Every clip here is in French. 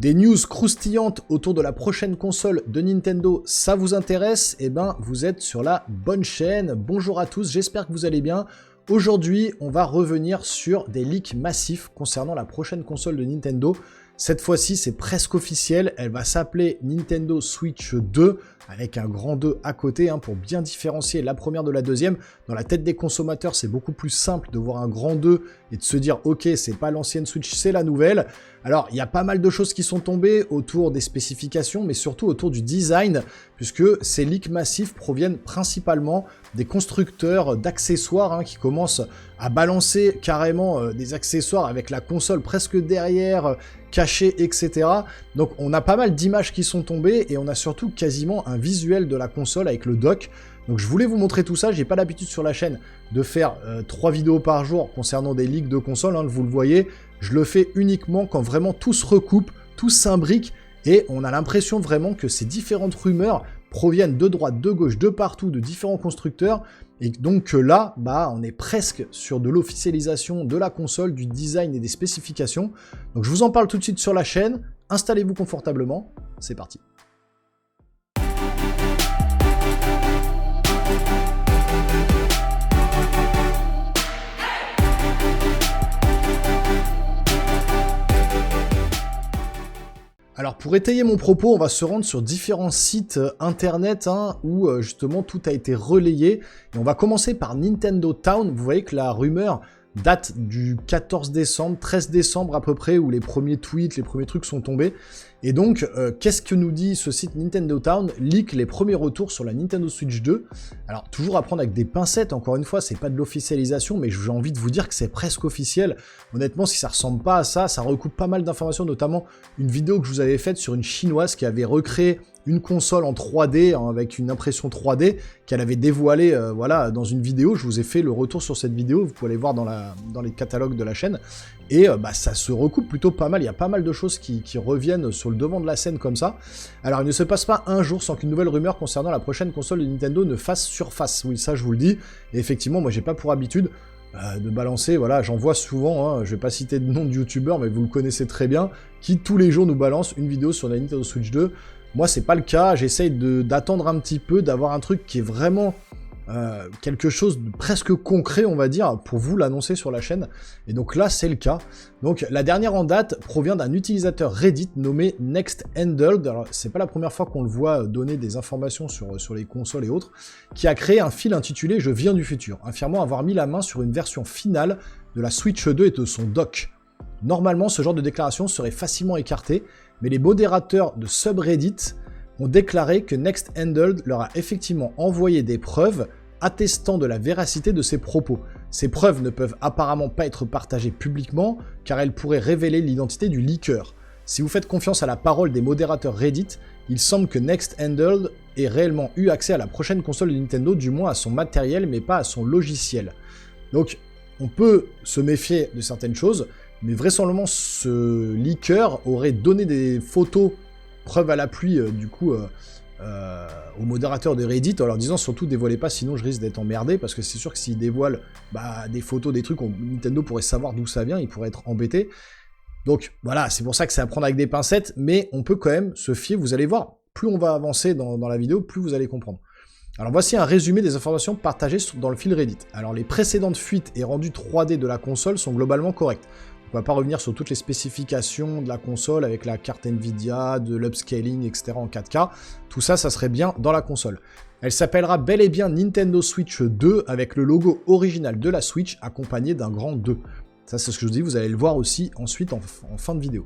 Des news croustillantes autour de la prochaine console de Nintendo, ça vous intéresse? Eh ben, vous êtes sur la bonne chaîne. Bonjour à tous, j'espère que vous allez bien. Aujourd'hui, on va revenir sur des leaks massifs concernant la prochaine console de Nintendo. Cette fois-ci, c'est presque officiel, elle va s'appeler Nintendo Switch 2, avec un grand 2 à côté, pour bien différencier la première de la deuxième. Dans la tête des consommateurs, c'est beaucoup plus simple de voir un grand 2 et de se dire « Ok, c'est pas l'ancienne Switch, c'est la nouvelle ». Alors, il y a pas mal de choses qui sont tombées autour des spécifications, mais surtout autour du design, puisque ces leaks massifs proviennent principalement des constructeurs d'accessoires qui commencent à balancer carrément des accessoires avec la console presque derrière, cachée, etc. Donc, on a pas mal d'images qui sont tombées et on a surtout quasiment un visuel de la console avec le dock. Donc je voulais vous montrer tout ça, j'ai pas l'habitude sur la chaîne de faire 3 vidéos par jour concernant des leaks de consoles, vous le voyez, je le fais uniquement quand vraiment tout se recoupe, tout s'imbrique, et on a l'impression vraiment que ces différentes rumeurs proviennent de droite, de gauche, de partout, de différents constructeurs, et donc là, on est presque sur de l'officialisation de la console, du design et des spécifications. Donc je vous en parle tout de suite sur la chaîne, installez-vous confortablement, c'est parti. Alors pour étayer mon propos, on va se rendre sur différents sites internet où justement tout a été relayé. Et on va commencer par Nintendo Town. Vous voyez que la rumeur date du 14 décembre, 13 décembre à peu près, où les premiers tweets, les premiers trucs sont tombés. Et donc, qu'est-ce que nous dit ce site Nintendo Town? Leak les premiers retours sur la Nintendo Switch 2. Alors, toujours à prendre avec des pincettes, encore une fois, c'est pas de l'officialisation, mais j'ai envie de vous dire que c'est presque officiel. Honnêtement, si ça ressemble pas à ça, ça recoupe pas mal d'informations, notamment une vidéo que je vous avais faite sur une chinoise qui avait recréé une console en 3D, avec une impression 3D, qu'elle avait dévoilée dans une vidéo. Je vous ai fait le retour sur cette vidéo, vous pouvez aller voir dans les catalogues de la chaîne. Et ça se recoupe plutôt pas mal, il y a pas mal de choses qui reviennent sur le devant de la scène comme ça. Alors il ne se passe pas un jour sans qu'une nouvelle rumeur concernant la prochaine console de Nintendo ne fasse surface. Oui, ça je vous le dis. Et effectivement, moi j'ai pas pour habitude de balancer, j'en vois souvent, je vais pas citer de nom de youtubeur, mais vous le connaissez très bien, qui tous les jours nous balance une vidéo sur la Nintendo Switch 2. Moi, c'est pas le cas, j'essaye d'attendre un petit peu, d'avoir un truc qui est vraiment quelque chose de presque concret, on va dire, pour vous l'annoncer sur la chaîne. Et donc là, c'est le cas. Donc la dernière en date provient d'un utilisateur Reddit nommé NextHandled. Alors, c'est pas la première fois qu'on le voit donner des informations sur les consoles et autres, qui a créé un fil intitulé « Je viens du futur », affirmant avoir mis la main sur une version finale de la Switch 2 et de son dock. Normalement, ce genre de déclaration serait facilement écarté, mais les modérateurs de subreddit ont déclaré que NextHandled leur a effectivement envoyé des preuves attestant de la véracité de ses propos. Ces preuves ne peuvent apparemment pas être partagées publiquement, car elles pourraient révéler l'identité du leaker. Si vous faites confiance à la parole des modérateurs Reddit, il semble que NextHandled ait réellement eu accès à la prochaine console de Nintendo, du moins à son matériel, mais pas à son logiciel. Donc, on peut se méfier de certaines choses, mais vraisemblablement ce leaker aurait donné des photos, preuve à l'appui aux modérateurs de Reddit, en leur disant surtout dévoilez pas, sinon je risque d'être emmerdé, parce que c'est sûr que s'ils dévoilent des photos, des trucs, Nintendo pourrait savoir d'où ça vient, il pourrait être embêté. Donc voilà, c'est pour ça que c'est à prendre avec des pincettes, mais on peut quand même se fier, vous allez voir, plus on va avancer dans la vidéo, plus vous allez comprendre. Alors voici un résumé des informations partagées dans le fil Reddit. Alors les précédentes fuites et rendus 3D de la console sont globalement corrects. On va pas revenir sur toutes les spécifications de la console avec la carte Nvidia, de l'upscaling, etc. en 4K. Tout ça, ça serait bien dans la console. Elle s'appellera bel et bien Nintendo Switch 2 avec le logo original de la Switch accompagné d'un grand 2. Ça, c'est ce que je vous dis, vous allez le voir aussi ensuite en fin de vidéo.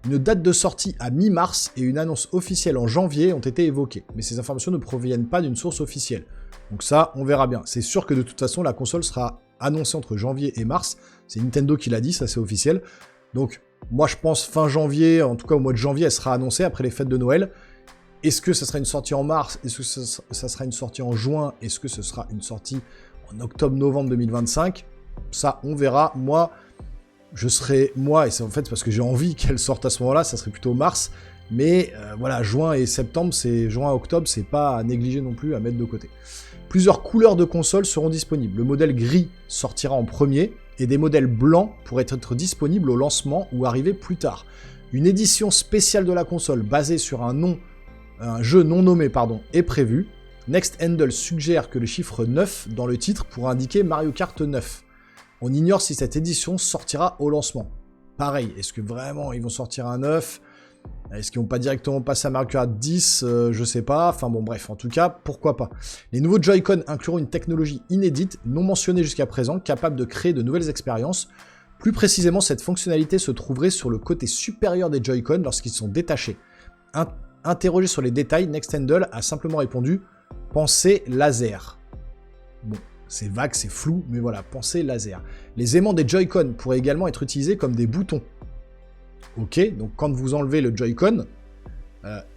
Une date de sortie à mi-mars et une annonce officielle en janvier ont été évoquées, mais ces informations ne proviennent pas d'une source officielle. Donc ça, on verra bien. C'est sûr que de toute façon, la console sera annoncée entre janvier et mars. C'est Nintendo qui l'a dit, ça c'est officiel. Donc moi je pense fin janvier, en tout cas au mois de janvier, elle sera annoncée après les fêtes de Noël. Est-ce que ça sera une sortie en mars? Est-ce que ça sera une sortie en juin? Est-ce que ce sera une sortie en octobre-novembre 2025? Ça, on verra. Moi, et c'est en fait parce que j'ai envie qu'elle sorte à ce moment-là, ça serait plutôt mars. Mais voilà, juin et septembre, juin-octobre, c'est pas à négliger non plus, à mettre de côté. Plusieurs couleurs de console seront disponibles. Le modèle gris sortira en premier, et des modèles blancs pourraient être disponibles au lancement ou arriver plus tard. Une édition spéciale de la console basée sur un jeu non nommé est prévue. Next Handle suggère que le chiffre 9 dans le titre pourrait indiquer Mario Kart 9. On ignore si cette édition sortira au lancement. Pareil, est-ce que vraiment ils vont sortir un 9 ? Est-ce qu'ils vont pas directement passer à Mario Kart 10 ? Je sais pas. Enfin bon, bref, en tout cas, pourquoi pas. Les nouveaux Joy-Con incluront une technologie inédite, non mentionnée jusqu'à présent, capable de créer de nouvelles expériences. Plus précisément, cette fonctionnalité se trouverait sur le côté supérieur des Joy-Con lorsqu'ils sont détachés. Interrogé sur les détails, Nexthandle a simplement répondu « Pensée laser ». Bon, c'est vague, c'est flou, mais voilà, pensée laser. Les aimants des Joy-Con pourraient également être utilisés comme des boutons. Ok, donc quand vous enlevez le Joy-Con,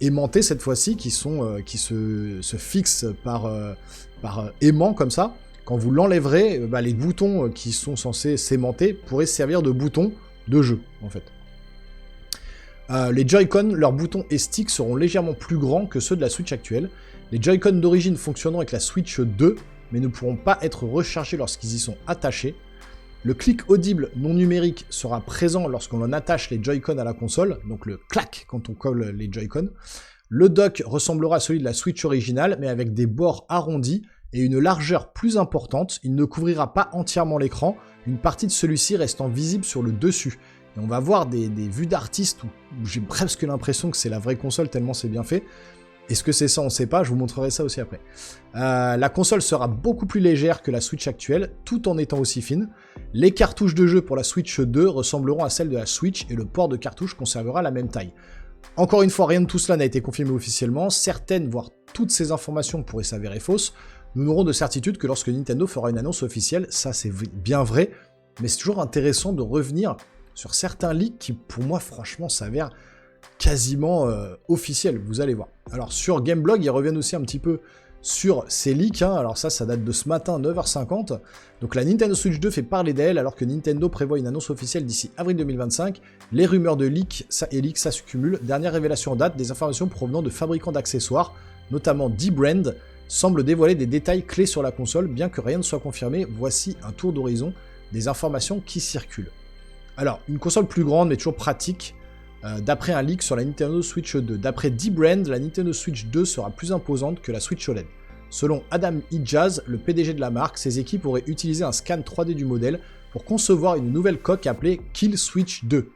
aimanté cette fois-ci, qui se fixent par aimant comme ça, quand vous l'enlèverez, les boutons qui sont censés s'aimanter pourraient servir de boutons de jeu, en fait. Les Joy-Con, leurs boutons et sticks seront légèrement plus grands que ceux de la Switch actuelle. Les Joy-Con d'origine fonctionneront avec la Switch 2, mais ne pourront pas être rechargés lorsqu'ils y sont attachés. Le clic audible non numérique sera présent lorsqu'on en attache les Joy-Con à la console, donc le clac quand on colle les Joy-Con. Le dock ressemblera à celui de la Switch originale, mais avec des bords arrondis et une largeur plus importante. Il ne couvrira pas entièrement l'écran, une partie de celui-ci restant visible sur le dessus. Et on va voir des vues d'artistes où j'ai presque l'impression que c'est la vraie console tellement c'est bien fait. Est-ce que c'est ça? On ne sait pas, je vous montrerai ça aussi après. La console sera beaucoup plus légère que la Switch actuelle, tout en étant aussi fine. Les cartouches de jeu pour la Switch 2 ressembleront à celles de la Switch et le port de cartouche conservera la même taille. Encore une fois, rien de tout cela n'a été confirmé officiellement. Certaines, voire toutes ces informations pourraient s'avérer fausses. Nous n'aurons de certitude que lorsque Nintendo fera une annonce officielle, ça c'est bien vrai. Mais c'est toujours intéressant de revenir sur certains leaks qui, pour moi, franchement, s'avèrent quasiment officiels, vous allez voir. Alors sur Gameblog, ils reviennent aussi un petit peu sur ces leaks, hein. Alors ça date de ce matin, 9h50. Donc la Nintendo Switch 2 fait parler d'elle, alors que Nintendo prévoit une annonce officielle d'ici avril 2025. Les rumeurs de leaks, ça se cumulent. Dernière révélation en date, des informations provenant de fabricants d'accessoires, notamment D-Brand, semblent dévoiler des détails clés sur la console, bien que rien ne soit confirmé. Voici un tour d'horizon des informations qui circulent. Alors, une console plus grande, mais toujours pratique, d'après un leak sur la Nintendo Switch 2. D'après D-Brand, la Nintendo Switch 2 sera plus imposante que la Switch OLED. Selon Adam Ijaz, le PDG de la marque, ses équipes auraient utilisé un scan 3D du modèle pour concevoir une nouvelle coque appelée Kill Switch 2.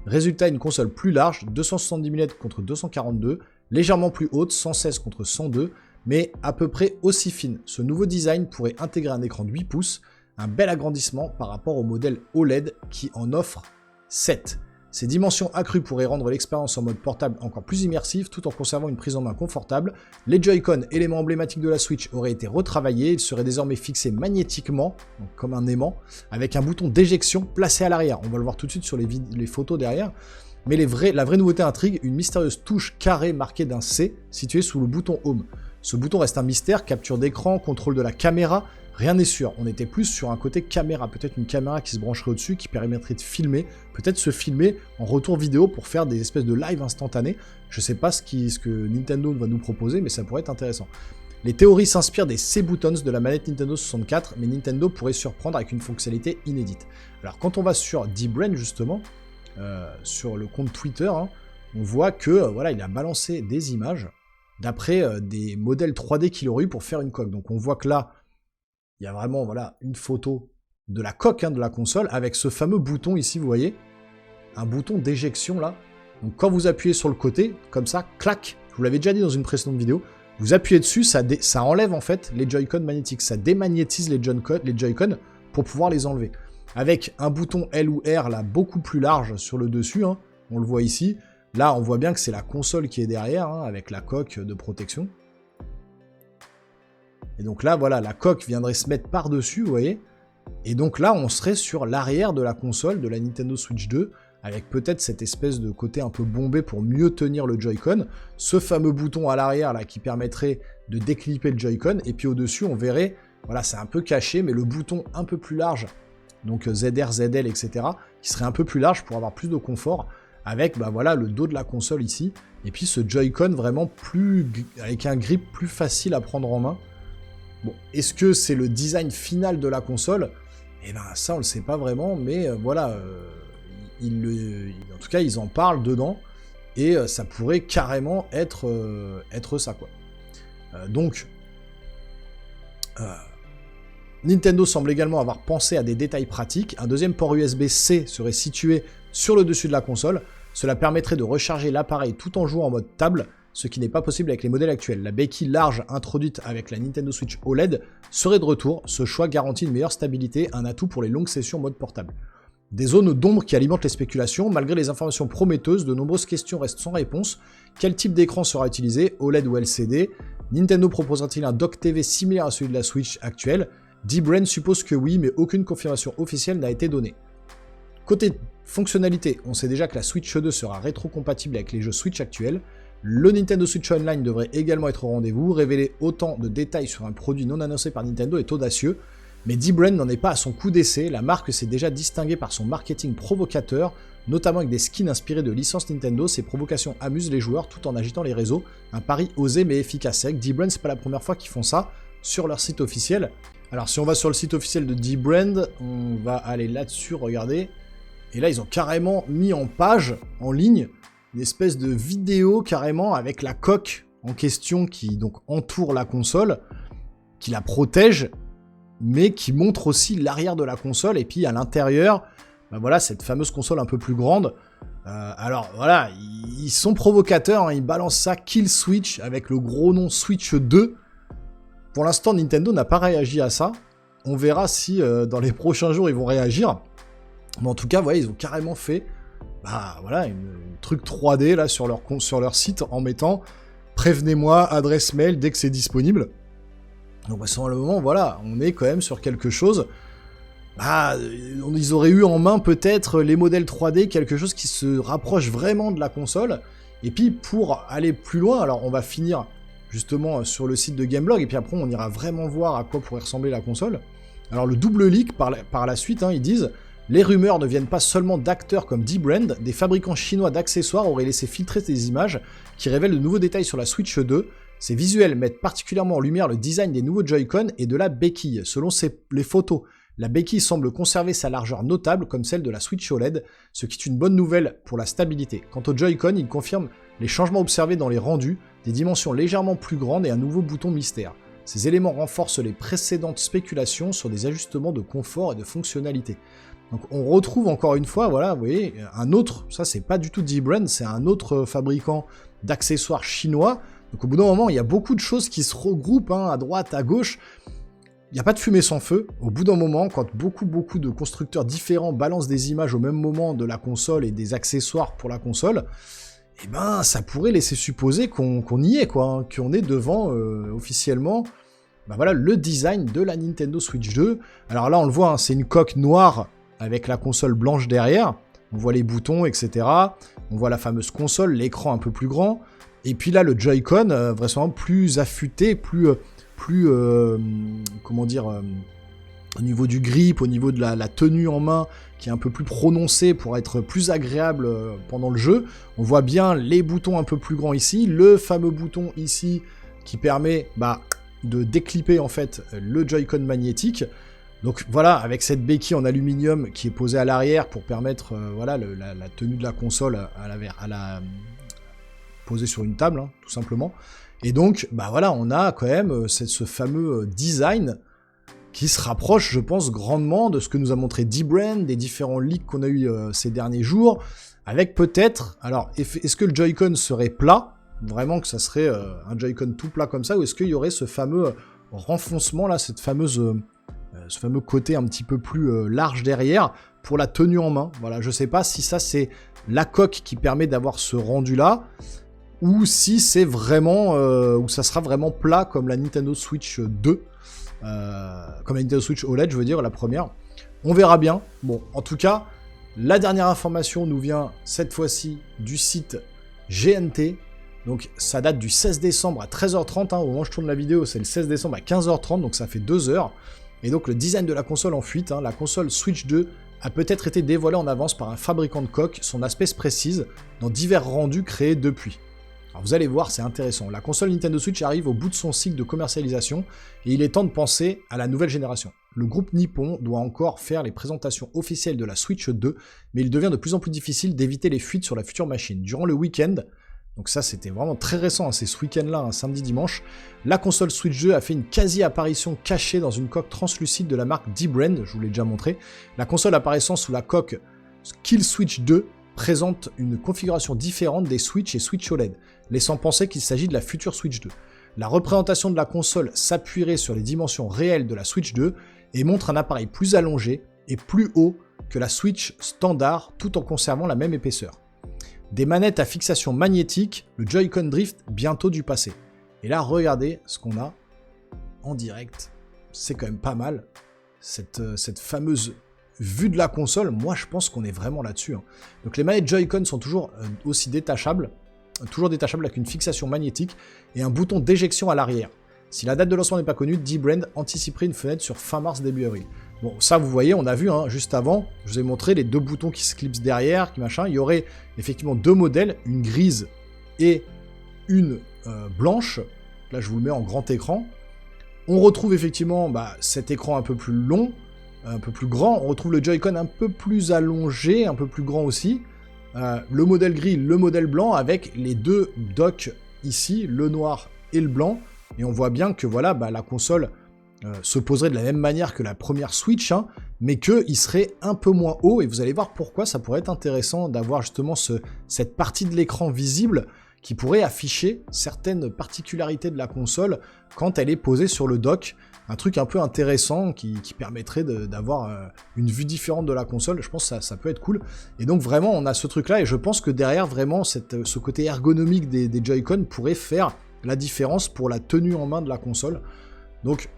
Résultat, une console plus large, 270 mm contre 242, légèrement plus haute, 116 contre 102, mais à peu près aussi fine. Ce nouveau design pourrait intégrer un écran de 8 pouces, un bel agrandissement par rapport au modèle OLED qui en offre 7. Ces dimensions accrues pourraient rendre l'expérience en mode portable encore plus immersive tout en conservant une prise en main confortable. Les Joy-Con, éléments emblématiques de la Switch, auraient été retravaillés. Ils seraient désormais fixés magnétiquement, donc comme un aimant, avec un bouton d'éjection placé à l'arrière. On va le voir tout de suite sur les photos derrière. Mais la vraie nouveauté intrigue, une mystérieuse touche carrée marquée d'un C située sous le bouton Home. Ce bouton reste un mystère, capture d'écran, contrôle de la caméra. Rien n'est sûr, on était plus sur un côté caméra, peut-être une caméra qui se brancherait au-dessus, qui permettrait de filmer, peut-être se filmer en retour vidéo pour faire des espèces de live instantanés. Je sais pas ce que Nintendo va nous proposer, mais ça pourrait être intéressant. Les théories s'inspirent des C-Buttons de la manette Nintendo 64, mais Nintendo pourrait surprendre avec une fonctionnalité inédite. Alors quand on va sur D-Brand justement, sur le compte Twitter, hein, on voit que voilà, il a balancé des images d'après des modèles 3D qu'il aurait eu pour faire une coque. Donc on voit que là, il y a vraiment voilà, une photo de la coque de la console avec ce fameux bouton ici, vous voyez, un bouton d'éjection là. Donc quand vous appuyez sur le côté, comme ça, clac, je vous l'avais déjà dit dans une précédente vidéo, vous appuyez dessus, ça enlève en fait les Joy-Con magnétiques, ça démagnétise les Joy-Con pour pouvoir les enlever. Avec un bouton L ou R là beaucoup plus large sur le dessus, hein, on le voit ici. Là, on voit bien que c'est la console qui est derrière, hein, avec la coque de protection. Et donc là, voilà, la coque viendrait se mettre par-dessus, vous voyez. Et donc là, on serait sur l'arrière de la console de la Nintendo Switch 2, avec peut-être cette espèce de côté un peu bombé pour mieux tenir le Joy-Con. Ce fameux bouton à l'arrière, là, qui permettrait de déclipper le Joy-Con. Et puis au-dessus, on verrait, voilà, c'est un peu caché, mais le bouton un peu plus large, donc ZR, ZL, etc., qui serait un peu plus large pour avoir plus de confort, avec, bah voilà, le dos de la console ici. Et puis ce Joy-Con vraiment plus, avec un grip plus facile à prendre en main. Bon, est-ce que c'est le design final de la console? Eh ben ça on le sait pas vraiment, mais voilà, en tout cas, ils en parlent dedans, et ça pourrait carrément être ça, quoi. Nintendo semble également avoir pensé à des détails pratiques. Un deuxième port USB-C serait situé sur le dessus de la console. Cela permettrait de recharger l'appareil tout en jouant en mode table, ce qui n'est pas possible avec les modèles actuels. La béquille large introduite avec la Nintendo Switch OLED serait de retour. Ce choix garantit une meilleure stabilité, un atout pour les longues sessions en mode portable. Des zones d'ombre qui alimentent les spéculations. Malgré les informations prometteuses, de nombreuses questions restent sans réponse. Quel type d'écran sera utilisé, OLED ou LCD? Nintendo proposera-t-il un dock TV similaire à celui de la Switch actuelle? D-Brain suppose que oui, mais aucune confirmation officielle n'a été donnée. Côté fonctionnalité, on sait déjà que la Switch 2 sera rétro-compatible avec les jeux Switch actuels. Le Nintendo Switch Online devrait également être au rendez-vous. Révéler autant de détails sur un produit non annoncé par Nintendo est audacieux, mais D-Brain n'en est pas à son coup d'essai. La marque s'est déjà distinguée par son marketing provocateur, notamment avec des skins inspirés de licences Nintendo. Ces provocations amusent les joueurs tout en agitant les réseaux. Un pari osé mais efficace. C'est vrai que D-Brain, c'est pas la première fois qu'ils font ça sur leur site officiel. Alors si on va sur le site officiel de D-Brand, on va aller là-dessus, regardez. Et là, ils ont carrément mis en page, en ligne, une espèce de vidéo carrément avec la coque en question qui donc entoure la console, qui la protège, mais qui montre aussi l'arrière de la console. Et puis à l'intérieur, ben voilà, cette fameuse console un peu plus grande. Alors voilà, ils sont provocateurs, hein, ils balancent ça, Kill Switch, avec le gros nom Switch 2. Pour l'instant, Nintendo n'a pas réagi à ça. On verra si dans les prochains jours, ils vont réagir. Mais en tout cas, voilà, ils ont carrément fait voilà, une truc 3D là, sur leur site en mettant « Prévenez-moi, adresse mail dès que c'est disponible ». Donc à ce moment, voilà, on est quand même sur quelque chose. Ils auraient eu en main peut-être les modèles 3D, quelque chose qui se rapproche vraiment de la console. Et puis pour aller plus loin, alors on va finir justement sur le site de Gameblog, et puis après on ira vraiment voir à quoi pourrait ressembler la console. Alors le double leak par la suite, hein, ils disent « Les rumeurs ne viennent pas seulement d'acteurs comme D-Brand, des fabricants chinois d'accessoires auraient laissé filtrer des images qui révèlent de nouveaux détails sur la Switch 2. Ces visuels mettent particulièrement en lumière le design des nouveaux Joy-Con et de la béquille. Selon les photos, la béquille semble conserver sa largeur notable comme celle de la Switch OLED, ce qui est une bonne nouvelle pour la stabilité. Quant au Joy-Con, il confirme les changements observés dans les rendus, des dimensions légèrement plus grandes et un nouveau bouton mystère. Ces éléments renforcent les précédentes spéculations sur des ajustements de confort et de fonctionnalité. Donc on retrouve encore une fois, voilà, vous voyez, un autre, ça c'est pas du tout D-Brand, c'est un autre fabricant d'accessoires chinois. Donc au bout d'un moment, il y a beaucoup de choses qui se regroupent, hein, à droite, à gauche. Il n'y a pas de fumée sans feu. Au bout d'un moment, quand beaucoup de constructeurs différents balancent des images au même moment de la console et des accessoires pour la console, eh ben, ça pourrait laisser supposer qu'on y est, quoi, hein, qu'on est devant officiellement voilà, le design de la Nintendo Switch 2. Alors là, on le voit, hein, c'est une coque noire avec la console blanche derrière. On voit les boutons, etc. On voit la fameuse console, l'écran un peu plus grand. Et puis là, le Joy-Con, vraisemblablement plus affûté, comment dire, au niveau du grip, au niveau de la tenue en main, qui est un peu plus prononcée pour être plus agréable pendant le jeu. On voit bien les boutons un peu plus grands ici, le fameux bouton ici qui permet de déclipper en fait le Joy-Con magnétique. Donc voilà, avec cette béquille en aluminium qui est posée à l'arrière pour permettre voilà, la tenue de la console à la poser sur une table, hein, tout simplement. Et donc, voilà, on a quand même ce fameux design qui se rapproche, je pense, grandement de ce que nous a montré D-Brand, des différents leaks qu'on a eu ces derniers jours, avec peut-être, alors, est-ce que le Joy-Con serait plat, vraiment que ça serait un Joy-Con tout plat comme ça, ou est-ce qu'il y aurait ce fameux renfoncement là, ce fameux côté un petit peu plus large derrière, pour la tenue en main. Voilà, je sais pas si ça c'est la coque qui permet d'avoir ce rendu là, ou si c'est vraiment, ou ça sera vraiment plat comme la Nintendo Switch 2, comme la Nintendo Switch OLED, je veux dire, la première. On verra bien. Bon, en tout cas, la dernière information nous vient cette fois-ci du site GNT. Donc ça date du 16 décembre à 13h30, hein, au moment où je tourne la vidéo, c'est le 16 décembre à 15h30, donc ça fait 2 heures. Et donc le design de la console en fuite, hein, la console Switch 2 a peut-être été dévoilée en avance par un fabricant de coques, son aspect se précise dans divers rendus créés depuis. Alors vous allez voir, c'est intéressant. La console Nintendo Switch arrive au bout de son cycle de commercialisation et il est temps de penser à la nouvelle génération. Le groupe Nippon doit encore faire les présentations officielles de la Switch 2, mais il devient de plus en plus difficile d'éviter les fuites sur la future machine. Durant le week-end, donc ça c'était vraiment très récent, hein, c'est ce week-end-là, un samedi-dimanche, la console Switch 2 a fait une quasi-apparition cachée dans une coque translucide de la marque D-Brand, je vous l'ai déjà montré. La console apparaissant sous la coque Kill Switch 2 présente une configuration différente des Switch et Switch OLED, laissant penser qu'il s'agit de la future Switch 2. La représentation de la console s'appuierait sur les dimensions réelles de la Switch 2 et montre un appareil plus allongé et plus haut que la Switch standard tout en conservant la même épaisseur. Des manettes à fixation magnétique, le Joy-Con Drift bientôt du passé. Et là, regardez ce qu'on a en direct. C'est quand même pas mal. Cette fameuse vue de la console, moi je pense qu'on est vraiment là-dessus. Hein. Donc les manettes Joy-Con sont toujours aussi détachables, avec une fixation magnétique et un bouton d'éjection à l'arrière. Si la date de lancement n'est pas connue, D-Brand anticiperait une fenêtre sur fin mars, début avril. Bon, ça vous voyez, on a vu, hein, juste avant, je vous ai montré les deux boutons qui se clipsent derrière, il y aurait effectivement deux modèles, une grise et une blanche. Là je vous le mets en grand écran. On retrouve effectivement cet écran un peu plus long, un peu plus grand, on retrouve le Joy-Con un peu plus allongé, un peu plus grand aussi, le modèle gris, le modèle blanc, avec les deux docks ici, le noir et le blanc, et on voit bien que voilà, la console se poserait de la même manière que la première Switch, hein, mais qu'il serait un peu moins haut, et vous allez voir pourquoi ça pourrait être intéressant d'avoir justement cette partie de l'écran visible qui pourrait afficher certaines particularités de la console quand elle est posée sur le dock. Un truc un peu intéressant qui permettrait d'avoir une vue différente de la console. Je pense que ça peut être cool. Et donc vraiment, on a ce truc-là, et je pense que derrière, vraiment, ce côté ergonomique des Joy-Con pourrait faire la différence pour la tenue en main de la console. Donc,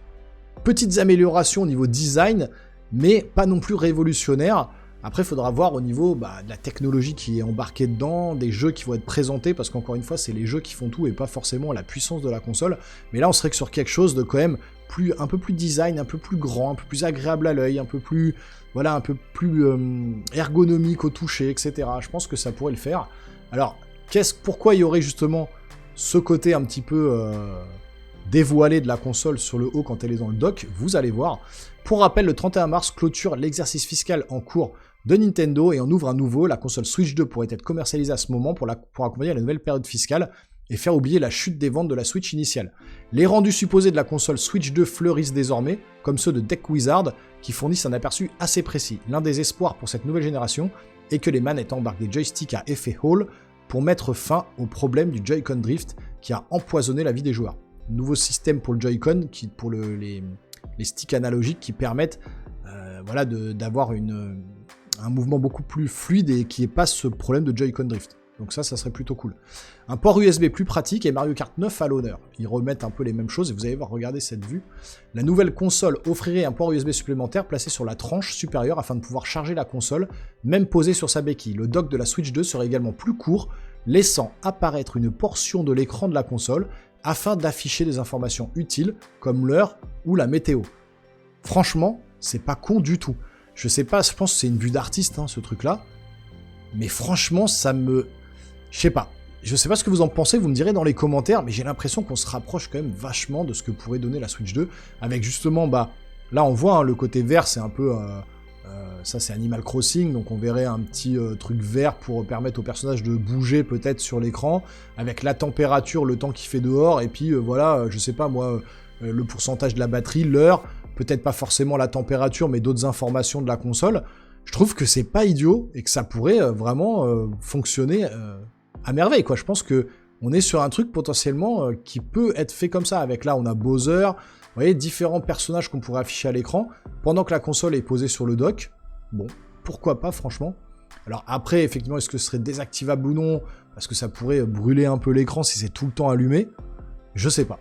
petites améliorations au niveau design, mais pas non plus révolutionnaires. Après, il faudra voir au niveau de la technologie qui est embarquée dedans, des jeux qui vont être présentés, parce qu'encore une fois, c'est les jeux qui font tout et pas forcément la puissance de la console. Mais là, on serait que sur quelque chose de quand même un peu plus design, un peu plus grand, un peu plus agréable à l'œil, un peu plus ergonomique au toucher, etc. Je pense que ça pourrait le faire. Alors, pourquoi il y aurait justement ce côté un petit peu dévoilé de la console sur le haut quand elle est dans le dock? Vous allez voir. Pour rappel, le 31 mars clôture l'exercice fiscal en cours de Nintendo et en ouvre un nouveau. La console Switch 2 pourrait être commercialisée à ce moment pour accompagner la nouvelle période fiscale et faire oublier la chute des ventes de la Switch initiale. Les rendus supposés de la console Switch 2 fleurissent désormais, comme ceux de Deck Wizard, qui fournissent un aperçu assez précis. L'un des espoirs pour cette nouvelle génération est que les manettes embarquent des joysticks à effet Hall pour mettre fin au problème du Joy-Con Drift qui a empoisonné la vie des joueurs. Nouveau système pour le Joy-Con, pour les sticks analogiques qui permettent d'avoir un mouvement beaucoup plus fluide et qui n'ait pas ce problème de Joy-Con Drift. Donc ça serait plutôt cool. Un port USB plus pratique et Mario Kart 9 à l'honneur. Ils remettent un peu les mêmes choses et vous allez voir, regardez cette vue. La nouvelle console offrirait un port USB supplémentaire placé sur la tranche supérieure afin de pouvoir charger la console, même posée sur sa béquille. Le dock de la Switch 2 serait également plus court, laissant apparaître une portion de l'écran de la console afin d'afficher des informations utiles comme l'heure ou la météo. Franchement, c'est pas con du tout. Je sais pas, je pense que c'est une vue d'artiste, hein, ce truc-là. Mais franchement, je sais pas ce que vous en pensez, vous me direz dans les commentaires, mais j'ai l'impression qu'on se rapproche quand même vachement de ce que pourrait donner la Switch 2, avec justement, là on voit, hein, le côté vert, c'est un peu, ça c'est Animal Crossing, donc on verrait un petit truc vert pour permettre au personnage de bouger peut-être sur l'écran, avec la température, le temps qu'il fait dehors, et puis je sais pas moi, le pourcentage de la batterie, l'heure, peut-être pas forcément la température, mais d'autres informations de la console. Je trouve que c'est pas idiot et que ça pourrait vraiment fonctionner à merveille, quoi. Je pense que on est sur un truc potentiellement qui peut être fait comme ça. Avec là, on a Bowser, vous voyez, différents personnages qu'on pourrait afficher à l'écran pendant que la console est posée sur le dock. Bon, pourquoi pas, franchement. Alors après, effectivement, est-ce que ce serait désactivable ou non? Parce que ça pourrait brûler un peu l'écran si c'est tout le temps allumé. Je sais pas.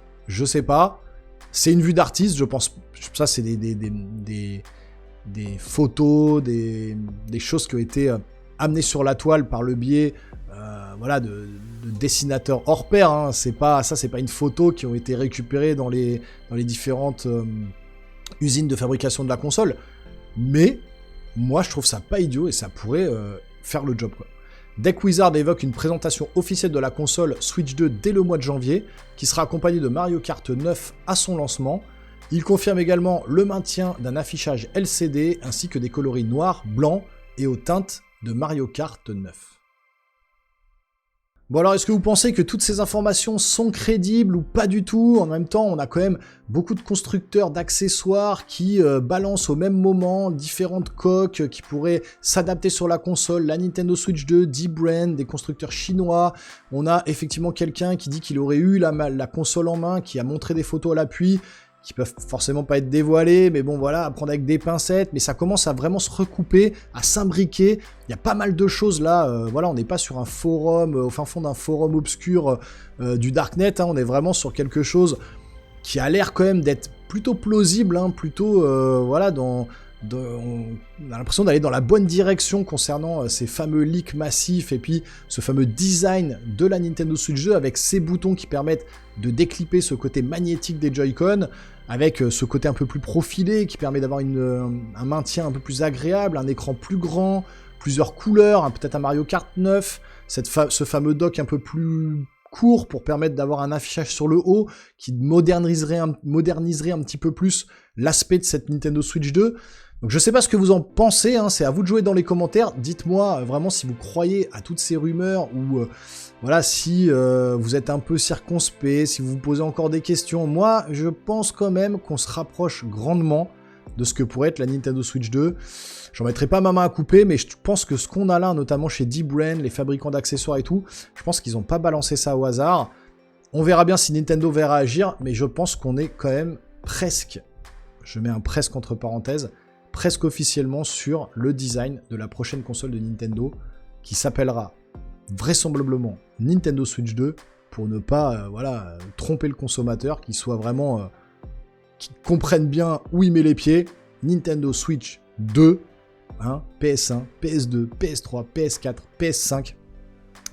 C'est une vue d'artiste, je pense. Ça, c'est des photos, des choses qui ont été amenées sur la toile par le biais de dessinateurs hors pair. Hein. C'est pas une photo qui ont été récupérées dans les différentes usines de fabrication de la console. Mais moi, je trouve ça pas idiot et ça pourrait faire le job, quoi. DeckWizard évoque une présentation officielle de la console Switch 2 dès le mois de janvier, qui sera accompagnée de Mario Kart 9 à son lancement. Il confirme également le maintien d'un affichage LCD ainsi que des coloris noirs, blancs et aux teintes de Mario Kart 9. Bon alors, est-ce que vous pensez que toutes ces informations sont crédibles ou pas du tout? En même temps, on a quand même beaucoup de constructeurs d'accessoires qui balancent au même moment différentes coques qui pourraient s'adapter sur la console. La Nintendo Switch 2, D-Brand, des constructeurs chinois. On a effectivement quelqu'un qui dit qu'il aurait eu la console en main, qui a montré des photos à l'appui, qui peuvent forcément pas être dévoilés, mais bon voilà, à prendre avec des pincettes, mais ça commence à vraiment se recouper, à s'imbriquer. Il y a pas mal de choses là, voilà, on n'est pas sur un forum, au fin fond d'un forum obscur du Darknet, hein, on est vraiment sur quelque chose qui a l'air quand même d'être plutôt plausible, hein, plutôt, voilà, on a l'impression d'aller dans la bonne direction concernant ces fameux leaks massifs et puis ce fameux design de la Nintendo Switch 2 avec ces boutons qui permettent de déclipper ce côté magnétique des Joy-Con, avec ce côté un peu plus profilé qui permet d'avoir un maintien un peu plus agréable, un écran plus grand, plusieurs couleurs, hein, peut-être un Mario Kart 9, ce fameux dock un peu plus court pour permettre d'avoir un affichage sur le haut qui moderniserait un petit peu plus l'aspect de cette Nintendo Switch 2. Donc je sais pas ce que vous en pensez, hein, c'est à vous de jouer dans les commentaires. Dites-moi vraiment si vous croyez à toutes ces rumeurs ou voilà, si vous êtes un peu circonspect, si vous vous posez encore des questions. Moi, je pense quand même qu'on se rapproche grandement de ce que pourrait être la Nintendo Switch 2. J'en mettrai pas ma main à couper, mais je pense que ce qu'on a là, notamment chez D-Brand, les fabricants d'accessoires et tout, je pense qu'ils n'ont pas balancé ça au hasard. On verra bien si Nintendo va réagir, mais je pense qu'on est quand même presque, je mets un presque entre parenthèses, presque officiellement sur le design de la prochaine console de Nintendo, qui s'appellera vraisemblablement Nintendo Switch 2, pour ne pas voilà, tromper le consommateur, qu'il soit vraiment... qui comprenne bien où il met les pieds. Nintendo Switch 2, hein, PS1, PS2, PS3, PS4, PS5.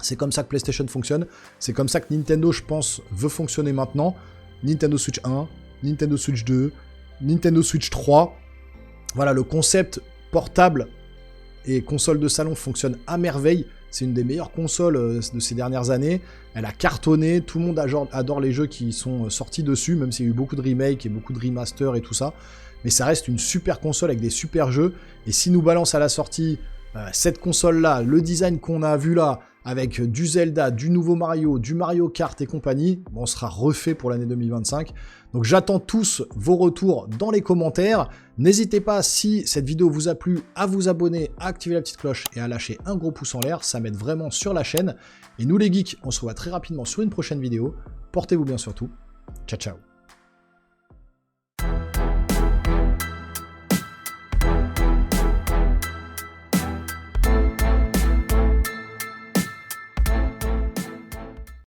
C'est comme ça que PlayStation fonctionne. C'est comme ça que Nintendo, je pense, veut fonctionner maintenant. Nintendo Switch 1, Nintendo Switch 2, Nintendo Switch 3. Voilà, le concept portable et console de salon fonctionne à merveille. C'est une des meilleures consoles de ces dernières années. Elle a cartonné, tout le monde adore les jeux qui sont sortis dessus, même s'il y a eu beaucoup de remakes et beaucoup de remasters et tout ça. Mais ça reste une super console avec des super jeux. Et si nous balance à la sortie cette console-là, le design qu'on a vu là, avec du Zelda, du nouveau Mario, du Mario Kart et compagnie, on sera refait pour l'année 2025. Donc j'attends tous vos retours dans les commentaires. N'hésitez pas, si cette vidéo vous a plu, à vous abonner, à activer la petite cloche et à lâcher un gros pouce en l'air. Ça m'aide vraiment sur la chaîne. Et nous les geeks, on se revoit très rapidement sur une prochaine vidéo. Portez-vous bien surtout. Ciao, ciao.